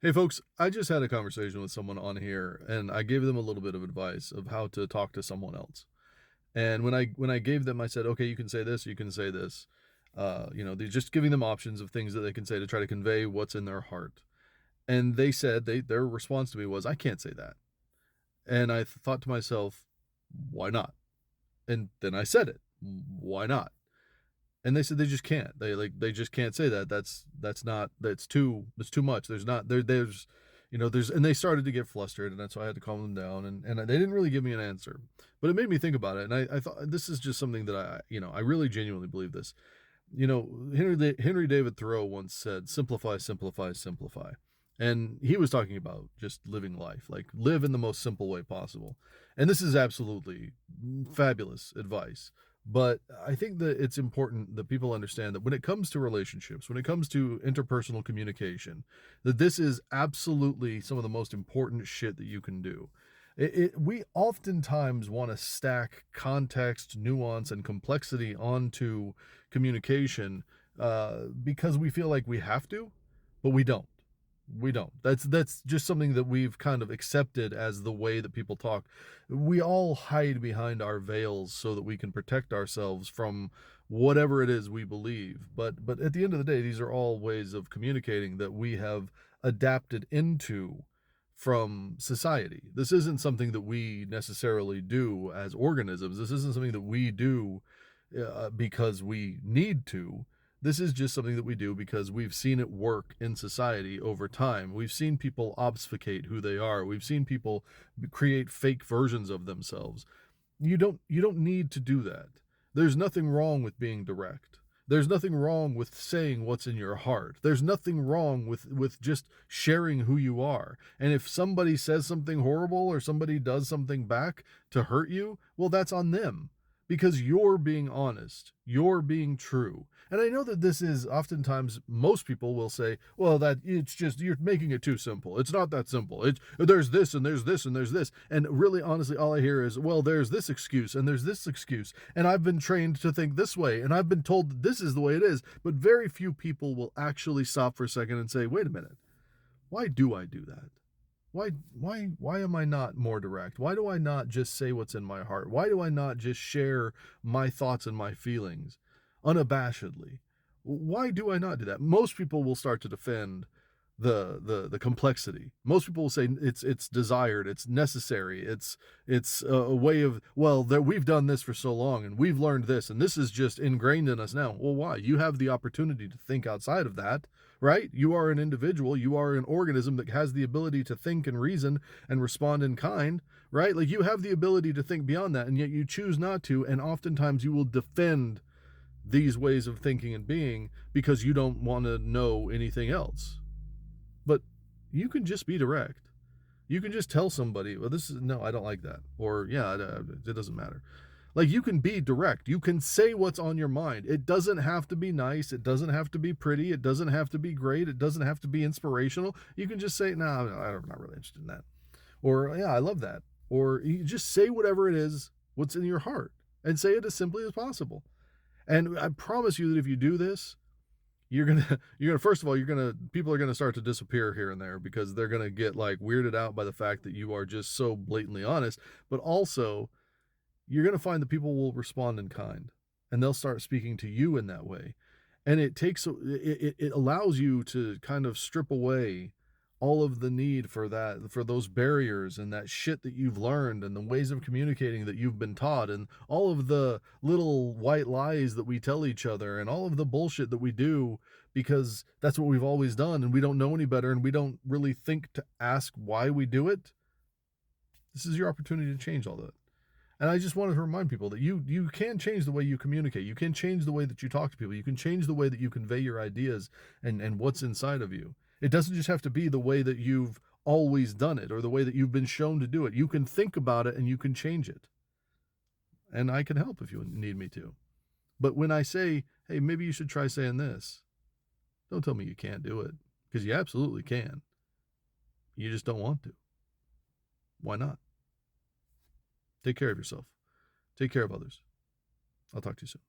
Hey folks, I just had a conversation with someone on here and I gave them a little bit of advice of how to talk to someone else. And when I gave them I said, "Okay, you can say this, you can say this." They're just giving them options of things that they can say to try to convey what's in their heart. And they said their response to me was, "I can't say that." And I thought to myself, "Why not?" And then I said it. "Why not?" And they said they just can't. They just can't say that. That's not that's too much. There's and they started to get flustered, and that's why I had to calm them down. And they didn't really give me an answer, but it made me think about it. And I thought this is just something that I really genuinely believe this. Henry David Thoreau once said, "Simplify, simplify, simplify." And he was talking about just living life, like live in the most simple way possible. And this is absolutely fabulous advice. But I think that it's important that people understand that when it comes to relationships, when it comes to interpersonal communication, that this is absolutely some of the most important shit that you can do. We oftentimes want to stack context, nuance, and complexity onto communication because we feel like we have to, but we don't. We don't. That's just something that we've kind of accepted as the way that people talk. We all hide behind our veils so that we can protect ourselves from whatever it is we believe. But at the end of the day, these are all ways of communicating that we have adapted into from society. This isn't something that we necessarily do as organisms. This isn't something that we do because we need to. This is just something that we do because we've seen it work in society over time. We've seen people obfuscate who they are. We've seen people create fake versions of themselves. You don't need to do that. There's nothing wrong with being direct. There's nothing wrong with saying what's in your heart. There's nothing wrong with just sharing who you are. And if somebody says something horrible or somebody does something back to hurt you, well, that's on them because you're being honest. You're being true. And I know that this is oftentimes most people will say, well, that it's just you're making it too simple. It's not that simple. It's there's this and there's this and there's this. And really honestly all I hear is, well, there's this excuse and there's this excuse. And I've been trained to think this way and I've been told that this is the way it is. But very few people will actually stop for a second and say, wait a minute. Why do I do that? Why am I not more direct? Why do I not just say what's in my heart? Why do I not just share my thoughts and my feelings unabashedly? Why do I not do that? Most people will start to defend the complexity. Most people will say it's desired, it's necessary, it's a way of, well, that we've done this for so long and we've learned this and this is just ingrained in us now. Well, why? You have the opportunity to think outside of that, right? You are an individual, you are an organism that has the ability to think and reason and respond in kind, right? Like you have the ability to think beyond that and yet you choose not to, and oftentimes you will defend these ways of thinking and being because you don't want to know anything else. But you can just be direct. You can just tell somebody, well, this is no, I don't like that. Or, yeah, it doesn't matter. Like, you can be direct. You can say what's on your mind. It doesn't have to be nice. It doesn't have to be pretty. It doesn't have to be great. It doesn't have to be inspirational. You can just say, no, I'm not really interested in that. Or, yeah, I love that. Or you just say whatever it is, what's in your heart, and say it as simply as possible. And I promise you that if you do this, you're gonna first of all people are gonna start to disappear here and there because they're gonna get like weirded out by the fact that you are just so blatantly honest. But also you're gonna find that people will respond in kind and they'll start speaking to you in that way. And it allows you to kind of strip away all of the need for those barriers and that shit that you've learned and the ways of communicating that you've been taught and all of the little white lies that we tell each other and all of the bullshit that we do because that's what we've always done and we don't know any better and we don't really think to ask why we do it. This is your opportunity to change all that. And I just wanted to remind people that you can change the way you communicate. You can change the way that you talk to people. You can change the way that you convey your ideas and what's inside of you. It doesn't just have to be the way that you've always done it or the way that you've been shown to do it. You can think about it and you can change it. And I can help if you need me to. But when I say, hey, maybe you should try saying this, don't tell me you can't do it because you absolutely can. You just don't want to. Why not? Take care of yourself. Take care of others. I'll talk to you soon.